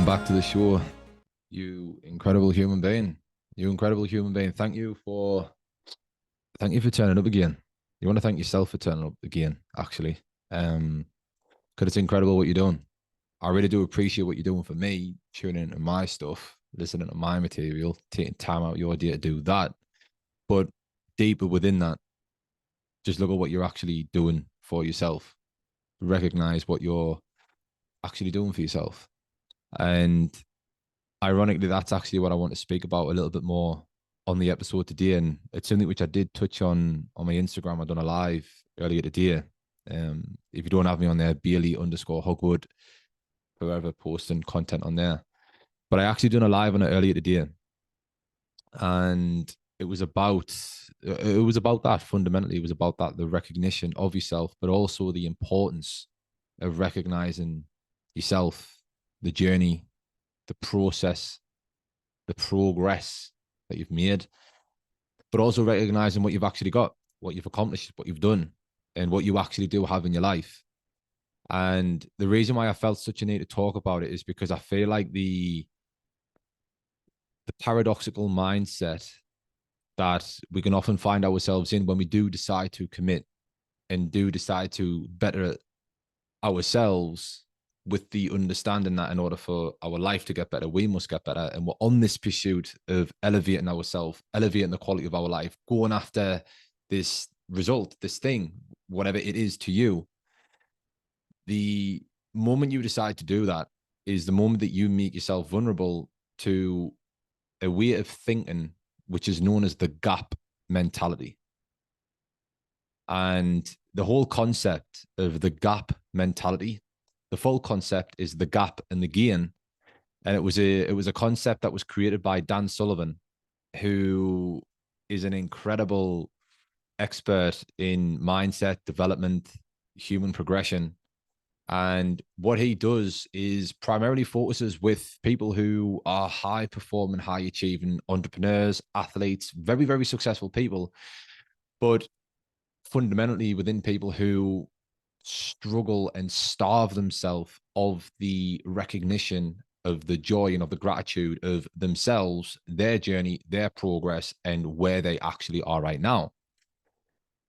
back to the show, you incredible human being. You incredible human being. Thank you for turning up again. You want to thank yourself for turning up again, actually. Because it's incredible what you're doing. I really do appreciate what you're doing for me, tuning into my stuff, listening to my material, taking time out of your day to do that. But deeper within that, just look at what you're actually doing for yourself. Recognize what you're actually doing for yourself. And ironically, that's actually what I want to speak about a little bit more on the episode today. And it's something which I did touch on my Instagram. I done a live earlier today. If you don't have me on there, Bailey_Hugwood, whoever posting content on there. But I actually done a live on it earlier today. And it was about that fundamentally. It was about that, the recognition of yourself, but also the importance of recognizing yourself, the journey, the process, the progress that you've made, but also recognizing what you've actually got, what you've accomplished, what you've done, and what you actually do have in your life. And the reason why I felt such a need to talk about it is because I feel like the paradoxical mindset that we can often find ourselves in when we do decide to commit and do decide to better ourselves, with the understanding that in order for our life to get better, we must get better. And we're on this pursuit of elevating ourselves, elevating the quality of our life, going after this result, this thing, whatever it is to you. The moment you decide to do that is the moment that you make yourself vulnerable to a way of thinking, which is known as the gap mentality. And the whole concept of the gap mentality, the full concept is the gap and the gain. And it was a concept that was created by Dan Sullivan, who is an incredible expert in mindset development, human progression. And what he does is primarily focuses with people who are high performing, high achieving entrepreneurs, athletes, very, very successful people, but fundamentally within people who struggle and starve themselves of the recognition of the joy and of the gratitude of themselves, their journey, their progress, and where they actually are right now.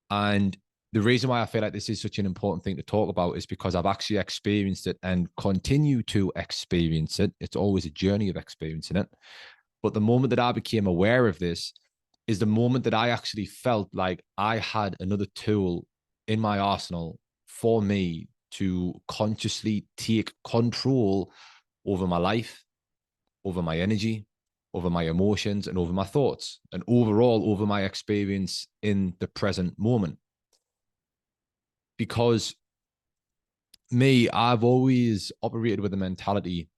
And the reason why I feel like this is such an important thing to talk about is because I've actually experienced it and continue to experience it. It's always a journey of experiencing it. But the moment that I became aware of this is the moment that I actually felt like I had another tool in my arsenal for me to consciously take control over my life, over my energy, over my emotions, and over my thoughts, and overall over my experience in the present moment. Because I've always operated with a mentality,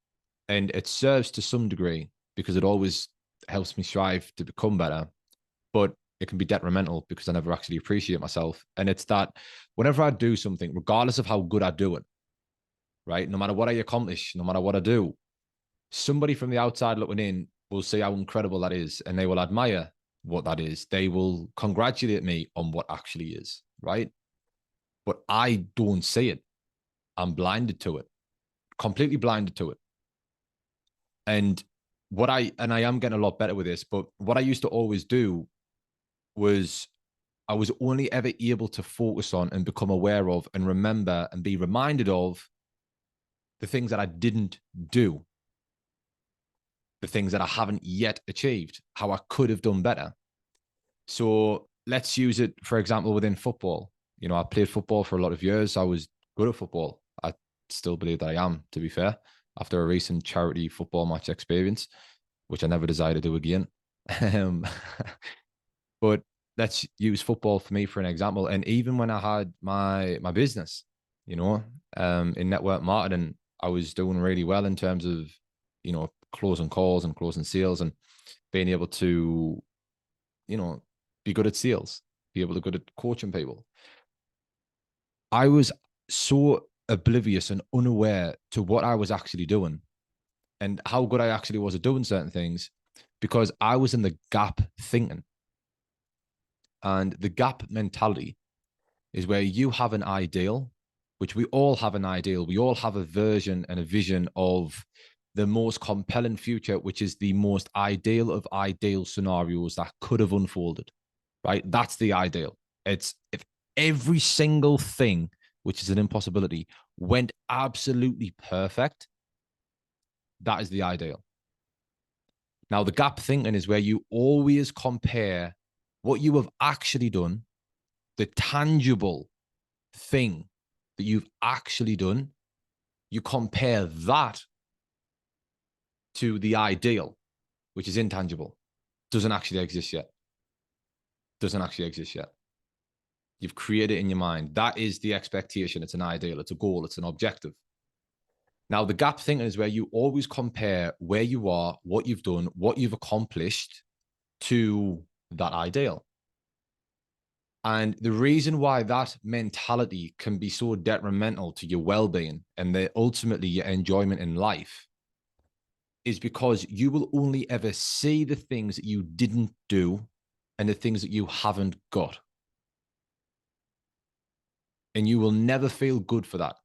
and it serves to some degree because it always helps me strive to become better, but it can be detrimental because I never actually appreciate myself. And it's that whenever I do something, regardless of how good I do it, right, no matter what I accomplish, no matter what I do, somebody from the outside looking in will see how incredible that is, and they will admire what that is. They will congratulate me on what actually is, right? But I don't see it. I'm blinded to it, completely blinded to it. And I am getting a lot better with this, but what I used to always do was I was only ever able to focus on and become aware of and remember and be reminded of the things that I didn't do, the things that I haven't yet achieved, how I could have done better. So let's use it, for example, within football. You know, I played football for a lot of years. I was good at football. I still believe that I am, to be fair, after a recent charity football match experience, which I never decided to do again. But let's use football for me for an example. And even when I had my business, you know, in network marketing, I was doing really well in terms of, you know, closing calls and closing sales and being able to, you know, be good at sales, be able to good at coaching people. I was so oblivious and unaware to what I was actually doing and how good I actually was at doing certain things because I was in the gap thinking. And the gap mentality is where you have an ideal, which we all have an ideal. We all have a version and a vision of the most compelling future, which is the most ideal of ideal scenarios that could have unfolded, right? That's the ideal. It's if every single thing, which is an impossibility, went absolutely perfect, that is the ideal. Now, the gap thinking is where you always compare what you have actually done, the tangible thing that you've actually done, you compare that to the ideal, which is intangible, doesn't actually exist yet. Doesn't actually exist yet. You've created it in your mind. That is the expectation. It's an ideal, it's a goal, it's an objective. Now, the gap thinking is where you always compare where you are, what you've done, what you've accomplished to that ideal. And the reason why that mentality can be so detrimental to your well-being and ultimately your enjoyment in life is because you will only ever see the things that you didn't do and the things that you haven't got. And you will never feel good for that.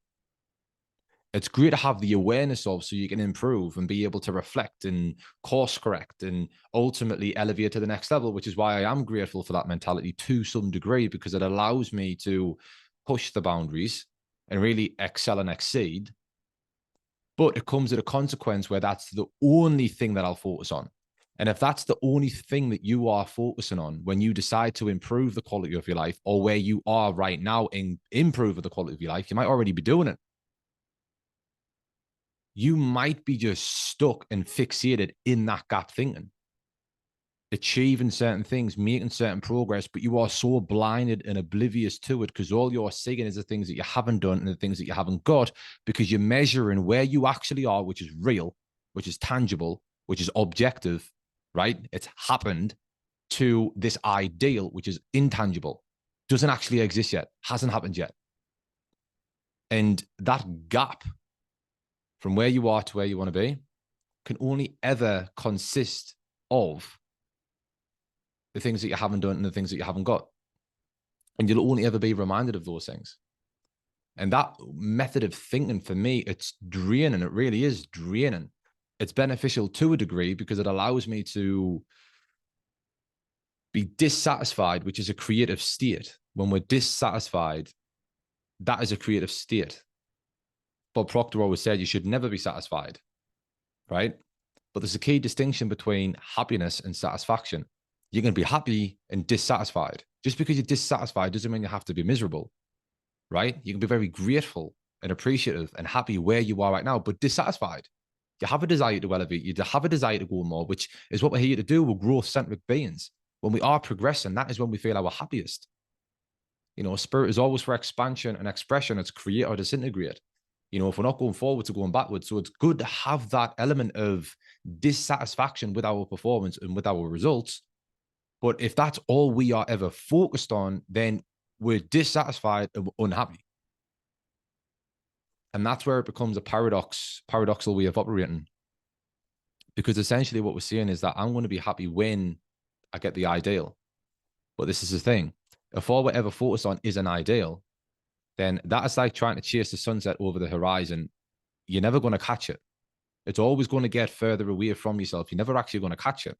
It's great to have the awareness of so you can improve and be able to reflect and course correct and ultimately elevate to the next level, which is why I am grateful for that mentality to some degree, because it allows me to push the boundaries and really excel and exceed. But it comes at a consequence where that's the only thing that I'll focus on. And if that's the only thing that you are focusing on when you decide to improve the quality of your life, or where you are right now in improving the quality of your life, you might already be doing it. You might be just stuck and fixated in that gap thinking, achieving certain things, making certain progress, but you are so blinded and oblivious to it because all you're seeing is the things that you haven't done and the things that you haven't got, because you're measuring where you actually are, which is real, which is tangible, which is objective, right? It's happened, to this ideal, which is intangible, doesn't actually exist yet, hasn't happened yet. And that gap from where you are to where you want to be can only ever consist of the things that you haven't done and the things that you haven't got. And you'll only ever be reminded of those things. And that method of thinking, for me, it's draining. It really is draining. It's beneficial to a degree because it allows me to be dissatisfied, which is a creative state. When we're dissatisfied, that is a creative state. Bob Proctor always said you should never be satisfied, right? But there's a key distinction between happiness and satisfaction. You're going to be happy and dissatisfied. Just because you're dissatisfied doesn't mean you have to be miserable, right? You can be very grateful and appreciative and happy where you are right now, but dissatisfied. You have a desire to elevate, you have a desire to go more, which is what we're here to do. We're growth-centric beings. When we are progressing, that is when we feel our happiest. You know, spirit is always for expansion and expression. It's create or disintegrate. You know, if we're not going forward, we're going backwards. So it's good to have that element of dissatisfaction with our performance and with our results. But if that's all we are ever focused on, then we're dissatisfied and we're unhappy. And that's where it becomes a paradoxical way of operating. Because essentially what we're saying is that I'm going to be happy when I get the ideal. But this is the thing. If all we're ever focused on is an ideal, then that is like trying to chase the sunset over the horizon. You're never going to catch it. It's always going to get further away from yourself. You're never actually going to catch it.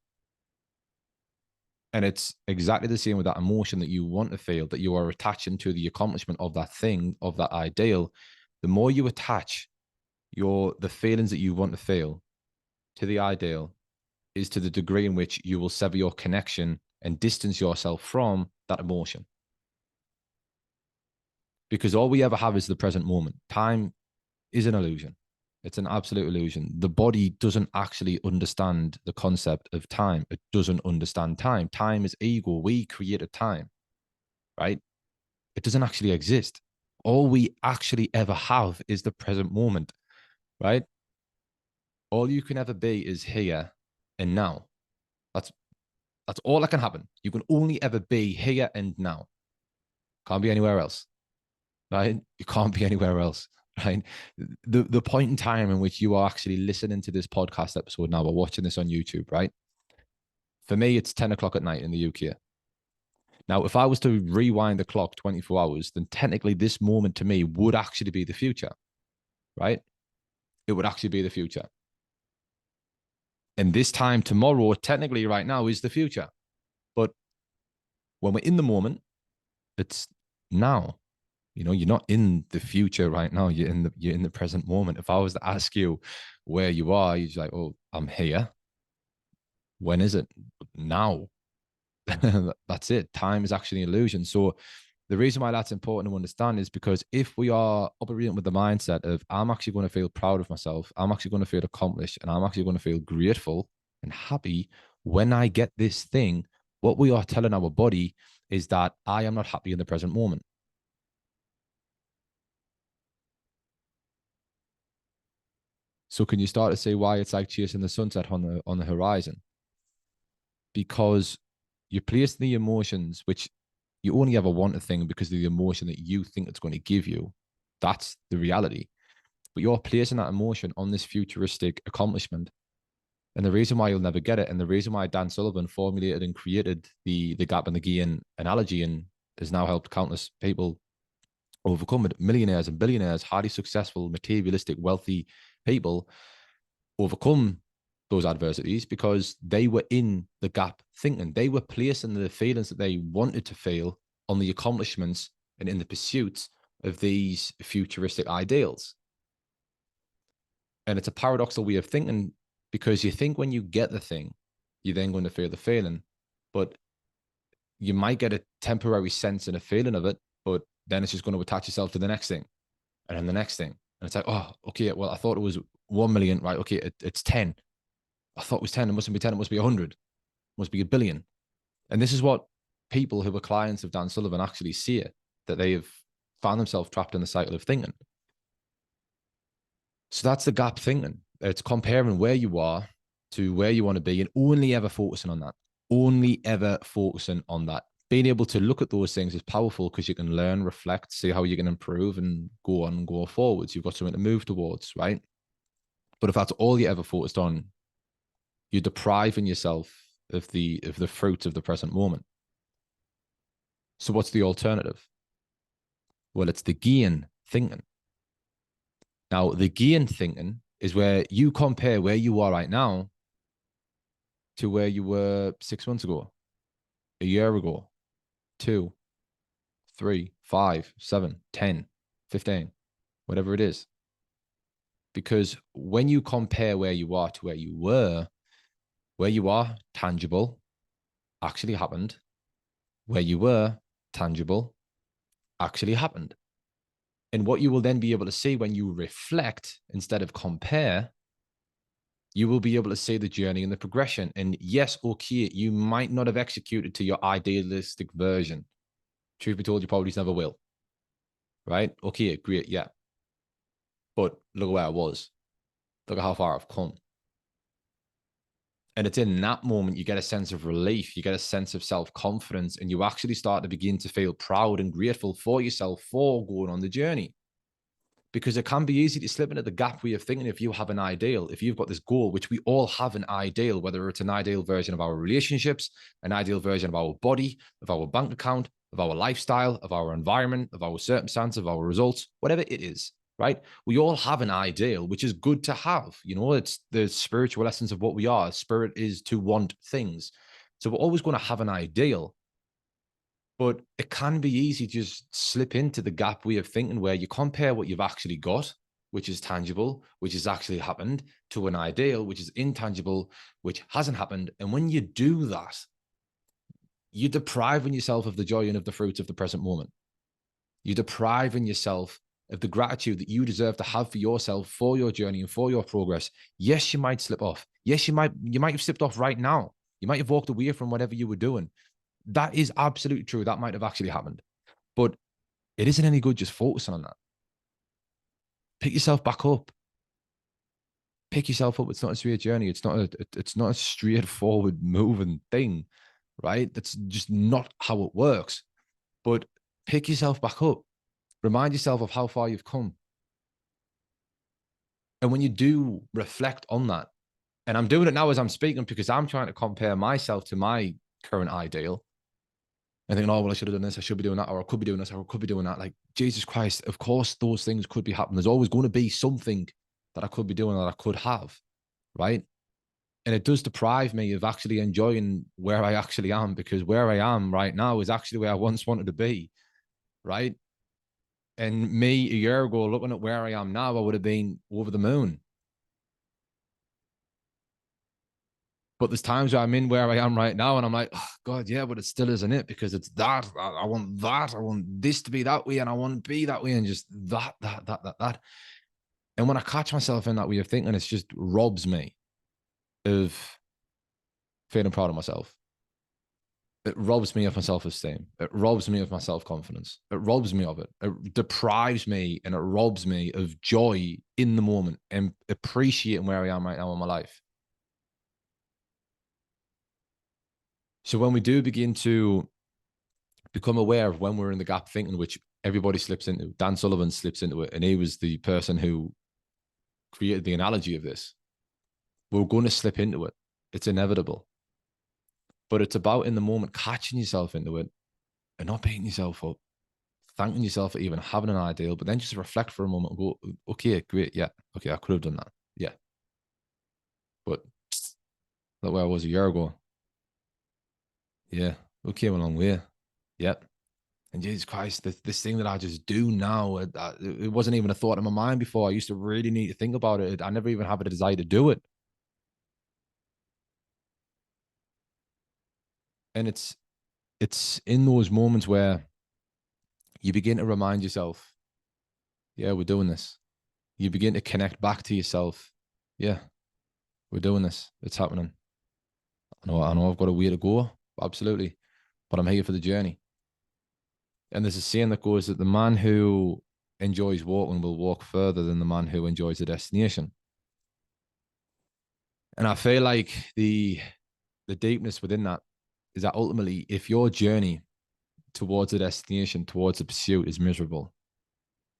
And it's exactly the same with that emotion that you want to feel, that you are attaching to the accomplishment of that thing, of that ideal. The more you attach the feelings that you want to feel to the ideal, is to the degree in which you will sever your connection and distance yourself from that emotion. Because all we ever have is the present moment. Time is an illusion. It's an absolute illusion. The body doesn't actually understand the concept of time. It doesn't understand time. Time is ego. We created time, right? It doesn't actually exist. All we actually ever have is the present moment, right? All you can ever be is here and now. That's all that can happen. You can only ever be here and now. Can't be anywhere else, right? You can't be anywhere else, right? The point in time in which you are actually listening to this podcast episode now or watching this on YouTube, right? For me, it's 10 o'clock at night in the UK. Now, if I was to rewind the clock 24 hours, then technically this moment to me would actually be the future, right? It would actually be the future. And this time tomorrow, technically right now, is the future. But when we're in the moment, it's now. You know, you're not in the future right now. You're in the present moment. If I was to ask you where you are, you're just like, oh, I'm here. When is it? Now. That's it. Time is actually an illusion. So the reason why that's important to understand is because if we are operating with the mindset of I'm actually going to feel proud of myself, I'm actually going to feel accomplished, and I'm actually going to feel grateful and happy when I get this thing, what we are telling our body is that I am not happy in the present moment. So can you start to say why it's like chasing the sunset on the horizon? Because you're placing the emotions, which you only ever want a thing because of the emotion that you think it's going to give you. That's the reality. But you're placing that emotion on this futuristic accomplishment. And the reason why you'll never get it, and the reason why Dan Sullivan formulated and created the gap and the gain analogy and has now helped countless people overcome it, millionaires and billionaires, highly successful, materialistic, wealthy people overcome those adversities because they were in the gap thinking. They were placing the feelings that they wanted to feel on the accomplishments and in the pursuits of these futuristic ideals. And it's a paradoxical way of thinking because you think when you get the thing, you're then going to feel the feeling, but you might get a temporary sense and a feeling of it, but then it's just going to attach yourself to the next thing and then the next thing. And it's like, oh, okay, well, I thought it was 1 million, right? Okay, it's 10. I thought it was 10. It mustn't be 10. It must be 100. It must be a billion. And this is what people who are clients of Dan Sullivan actually see it, that they have found themselves trapped in the cycle of thinking. So that's the gap thinking. It's comparing where you are to where you want to be and only ever focusing on that. Only ever focusing on that. Being able to look at those things is powerful because you can learn, reflect, see how you can improve and go on and go forwards. You've got something to move towards, right? But if that's all you ever focused on, you're depriving yourself of the fruits of the present moment. So what's the alternative? Well, it's the gain thinking. Now, the gain thinking is where you compare where you are right now to where you were 6 months ago, a year ago, 2, 3, 5, 7, 10, 15, whatever it is. Because when you compare where you are to where you are tangible actually happened. Where you were tangible actually happened. And what you will then be able to see when you reflect instead of compare, you will be able to see the journey and the progression. And yes, okay, you might not have executed to your idealistic version. Truth be told, you probably never will. Right? Okay, great, yeah. But look at where I was. Look at how far I've come. And it's in that moment you get a sense of relief, you get a sense of self-confidence, and you actually start to begin to feel proud and grateful for yourself for going on the journey. Because it can be easy to slip into the gap where you're thinking if you have an ideal, if you've got this goal, which we all have an ideal, whether it's an ideal version of our relationships, an ideal version of our body, of our bank account, of our lifestyle, of our environment, of our circumstance, of our results, whatever it is, right? We all have an ideal, which is good to have. You know, it's the spiritual essence of what we are. Spirit is to want things. So we're always going to have an ideal. But it can be easy to just slip into the gap way of thinking where you compare what you've actually got, which is tangible, which has actually happened, to an ideal, which is intangible, which hasn't happened. And when you do that, you're depriving yourself of the joy and of the fruits of the present moment. You're depriving yourself of the gratitude that you deserve to have for yourself, for your journey and for your progress. Yes, you might slip off. Yes, you might have slipped off right now. You might have walked away from whatever you were doing. That is absolutely true. That might have actually happened. But it isn't any good just focusing on that. Pick yourself back up. Pick yourself up. It's not a straight journey. It's not a straightforward moving thing, right? That's just not how it works. But pick yourself back up. Remind yourself of how far you've come. And when you do reflect on that, and I'm doing it now as I'm speaking because I'm trying to compare myself to my current ideal and thinking, oh, well, I should have done this, I should be doing that, or I could be doing this, or I could be doing that. Like, Jesus Christ, of course, those things could be happening. There's always going to be something that I could be doing that I could have, right? And it does deprive me of actually enjoying where I actually am, because where I am right now is actually where I once wanted to be, right? And me a year ago, looking at where I am now, I would have been over the moon. But there's times where I'm in where I am right now, and I'm like, oh, God, yeah, but it still isn't it, because it's that. I want that. I want this to be that way, and I want to be that way, and just that. And when I catch myself in that way of thinking, it just robs me of feeling proud of myself. It robs me of my self-esteem. It robs me of my self-confidence. It robs me of it. It deprives me and it robs me of joy in the moment and appreciating where I am right now in my life. So when we do begin to become aware of when we're in the gap thinking, which everybody slips into, Dan Sullivan slips into it, and he was the person who created the analogy of this. We're going to slip into it. It's inevitable. But it's about in the moment catching yourself into it and not beating yourself up, thanking yourself for even having an ideal, but then just reflect for a moment and go, okay, great, yeah, okay, I could have done that. Yeah. But look where I was a year ago. Yeah, we came a long way. Yep. And Jesus Christ, this thing that I just do now, it wasn't even a thought in my mind before. I used to really need to think about it. I never even have a desire to do it. And it's in those moments where you begin to remind yourself, yeah, we're doing this. You begin to connect back to yourself. Yeah, we're doing this. It's happening. I know I've got a way to go, absolutely, but I'm here for the journey. And there's a saying that goes that the man who enjoys walking will walk further than the man who enjoys the destination. And I feel like the deepness within that is that ultimately, if your journey towards a destination, towards a pursuit is miserable,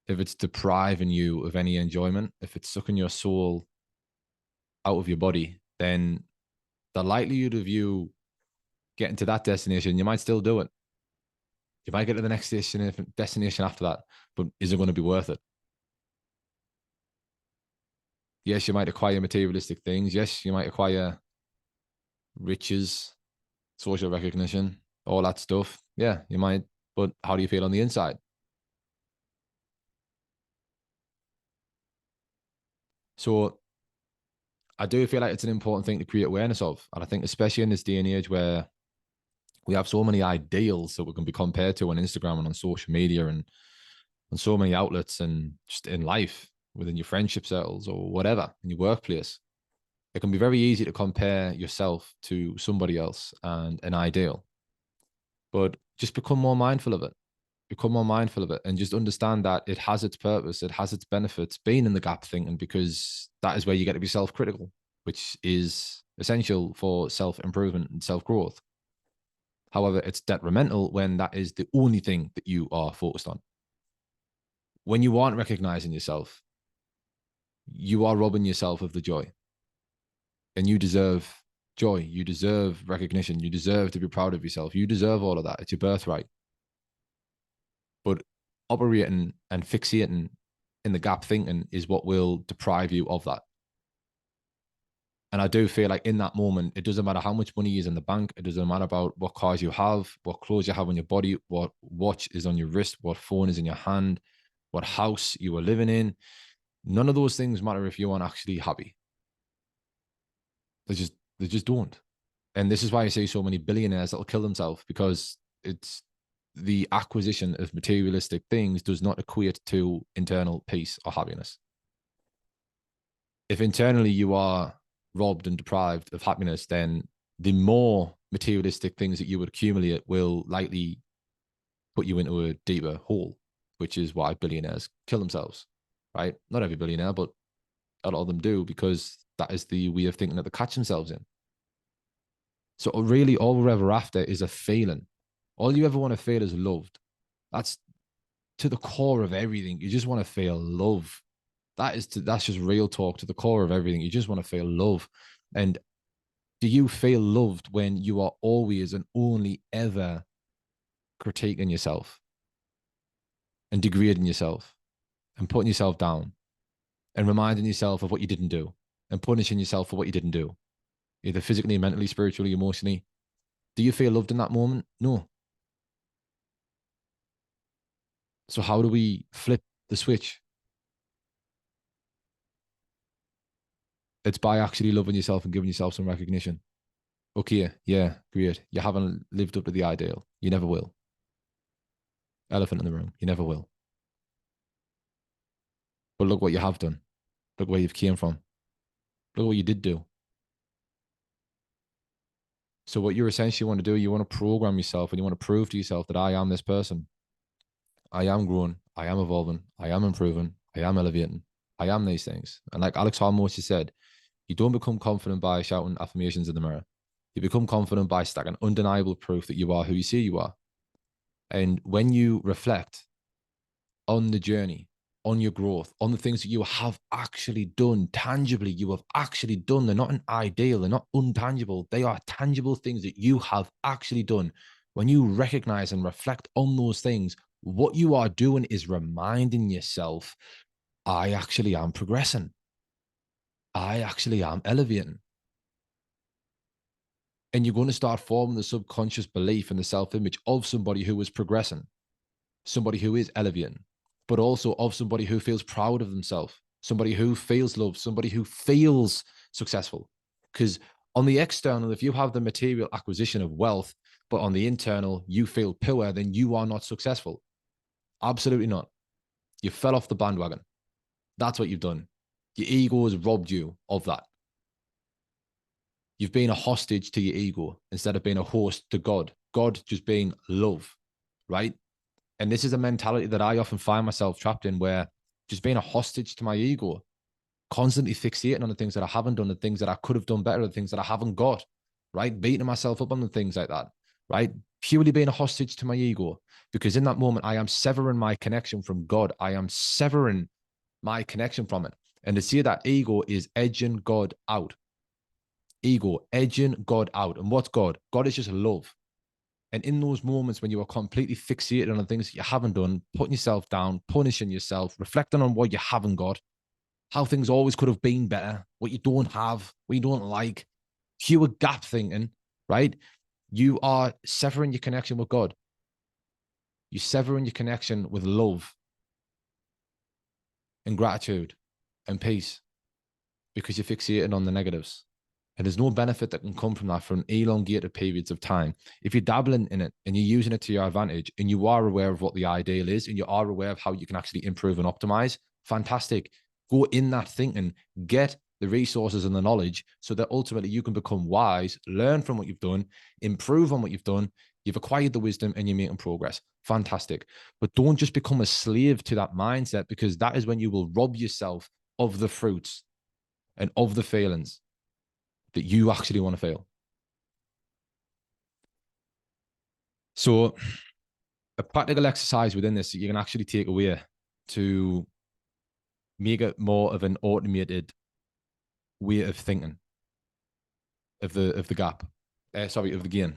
if it's depriving you of any enjoyment, if it's sucking your soul out of your body, then the likelihood of you getting to that destination, you might still do it. You might get to the next destination after that, but is it going to be worth it? Yes, you might acquire materialistic things. Yes, you might acquire riches, social recognition, all that stuff. Yeah, you might. But how do you feel on the inside? So I do feel like it's an important thing to create awareness of. And I think, especially in this day and age where we have so many ideals that we can be compared to on Instagram and on social media and on so many outlets and just in life, within your friendship circles or whatever, in your workplace, it can be very easy to compare yourself to somebody else and an ideal. But just become more mindful of it. Become more mindful of it and just understand that it has its purpose, it has its benefits, being in the gap thinking, because that is where you get to be self-critical, which is essential for self-improvement and self-growth. However, it's detrimental when that is the only thing that you are focused on. When you aren't recognizing yourself, you are robbing yourself of the joy. And you deserve joy. You deserve recognition. You deserve to be proud of yourself. You deserve all of that. It's your birthright. But operating and fixating in the gap thinking is what will deprive you of that. And I do feel like in that moment, it doesn't matter how much money is in the bank. It doesn't matter about what cars you have, what clothes you have on your body, what watch is on your wrist, what phone is in your hand, what house you are living in. None of those things matter if you aren't actually happy. They just don't. And this is why I see so many billionaires that'll kill themselves, because it's the acquisition of materialistic things does not equate to internal peace or happiness. If internally you are robbed and deprived of happiness, then the more materialistic things that you would accumulate will likely put you into a deeper hole, which is why billionaires kill themselves, right? Not every billionaire, but a lot of them do, because that is the way of thinking that they catch themselves in. So really, all we're ever after is a feeling. All you ever want to feel is loved. That's to the core of everything. You just want to feel love. That's just real talk to the core of everything. You just want to feel love. And do you feel loved when you are always and only ever critiquing yourself and degrading yourself and putting yourself down and reminding yourself of what you didn't do and punishing yourself for what you didn't do? either physically, mentally, spiritually, emotionally. Do you feel loved in that moment? No. So how do we flip the switch? It's by actually loving yourself and giving yourself some recognition. Okay, yeah, great. You haven't lived up to the ideal. You never will. Elephant in the room. You never will. But look what you have done. Look where you've came from. Look what you did do. So what you essentially want to do, you want to program yourself and you want to prove to yourself that I am this person. I am growing. I am evolving. I am improving. I am elevating. I am these things. And like Alex Hormozi said, you don't become confident by shouting affirmations in the mirror. You become confident by stacking undeniable proof that you are who you say you are. And when you reflect on the journey, on your growth, on the things that you have actually done tangibly, you have actually done. They're not an ideal, they're not untangible. They are tangible things that you have actually done. When you recognize and reflect on those things, what you are doing is reminding yourself, I actually am progressing. I actually am elevating. And you're going to start forming the subconscious belief and the self-image of somebody who is progressing, somebody who is elevating, but also of somebody who feels proud of themselves, somebody who feels loved, somebody who feels successful. Because on the external, if you have the material acquisition of wealth, but on the internal, you feel poor, then you are not successful. Absolutely not. You fell off the bandwagon. That's what you've done. Your ego has robbed you of that. You've been a hostage to your ego instead of being a host to God. God just being love, right? And this is a mentality that I often find myself trapped in, where just being a hostage to my ego, constantly fixating on the things that I haven't done, the things that I could have done better, the things that I haven't got, right? Beating myself up on the things like that, right? Purely being a hostage to my ego, because in that moment, I am severing my connection from God. I am severing my connection from it. And to see that ego is edging God out. Ego, edging God out. And what's God? God is just love. And in those moments when you are completely fixated on the things that you haven't done, putting yourself down, punishing yourself, reflecting on what you haven't got, how things always could have been better, what you don't have, what you don't like, pure gap thinking, right? You are severing your connection with God. You're severing your connection with love and gratitude and peace because you're fixated on the negatives. And there's no benefit that can come from that for an elongated periods of time. If you're dabbling in it and you're using it to your advantage and you are aware of what the ideal is and you are aware of how you can actually improve and optimize, fantastic. Go in that thinking, get the resources and the knowledge so that ultimately you can become wise, learn from what you've done, improve on what you've done. You've acquired the wisdom and you're making progress. Fantastic. But don't just become a slave to that mindset, because that is when you will rob yourself of the fruits and of the failings that you actually want to fail. So a practical exercise within this that you can actually take away to make it more of an automated way of thinking of the gap. Of the gain.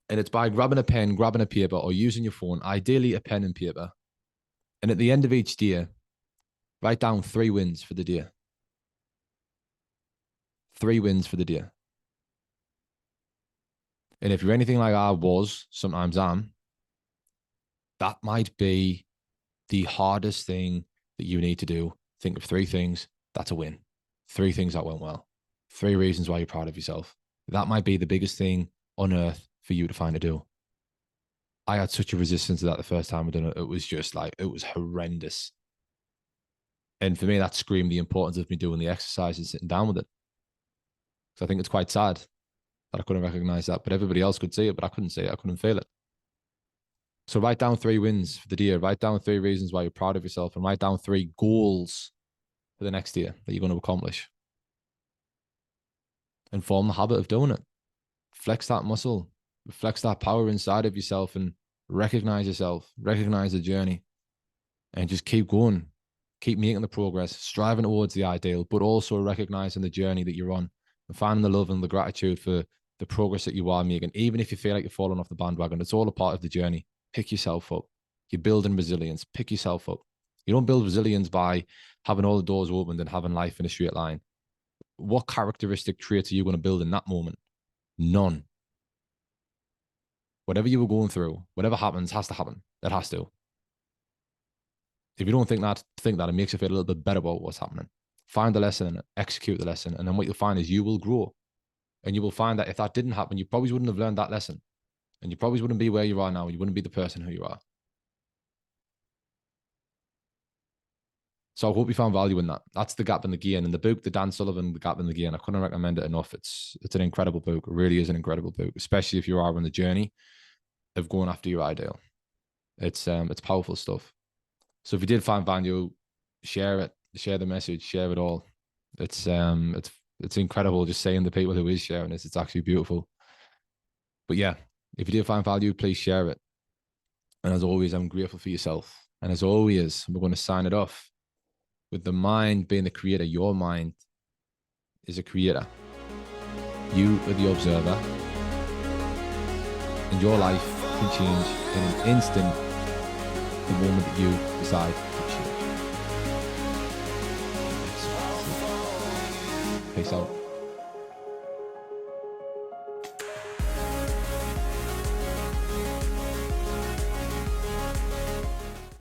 And it's by grabbing a pen, grabbing a paper, or using your phone, ideally a pen and paper. And at the end of each day, write down 3 wins for the day. 3 wins for the day. And if you're anything like I was, sometimes am, that might be the hardest thing that you need to do. Think of 3 things. That's a win. 3 things that went well. 3 reasons why you're proud of yourself. That might be the biggest thing on earth for you to find to do. I had such a resistance to that the first time I done it. It was just like, it was horrendous. And for me, that screamed the importance of me doing the exercise and sitting down with it. So I think it's quite sad that I couldn't recognize that, but everybody else could see it, but I couldn't see it. I couldn't feel it. So write down 3 wins for the year. Write down 3 reasons why you're proud of yourself, and write down 3 goals for the next year that you're going to accomplish. And form the habit of doing it. Flex that muscle, flex that power inside of yourself, and recognize yourself, recognize the journey, and just keep going. Keep making the progress, striving towards the ideal, but also recognizing the journey that you're on and finding the love and the gratitude for the progress that you are making. Even if you feel like you're falling off the bandwagon, it's all a part of the journey. Pick yourself up. You're building resilience. Pick yourself up. You don't build resilience by having all the doors opened and having life in a straight line. what characteristic traits are you going to build in that moment? None. Whatever you were going through, whatever happens, has to happen. It has to. If you don't think that, it makes you feel a little bit better about what's happening. Find the lesson and execute the lesson. And then what you'll find is you will grow. And you will find that if that didn't happen, you probably wouldn't have learned that lesson. And you probably wouldn't be where you are now. You wouldn't be the person who you are. So I hope you found value in that. That's The Gap and the Gain. And the book, the Dan Sullivan, The Gap and the Gain, I couldn't recommend it enough. It's an incredible book. It really is an incredible book, especially if you are on the journey of going after your ideal. It's powerful stuff. So if you did find value, share it, share the message, share it all. It's incredible just saying the people who is sharing this. It's actually beautiful. But yeah, if you did find value, please share it. And as always, I'm grateful for yourself. And as always, we're going to sign it off with the mind being the creator. Your mind is a creator. You are the observer. And your life can change in an instant the moment that you decide to change. Peace out.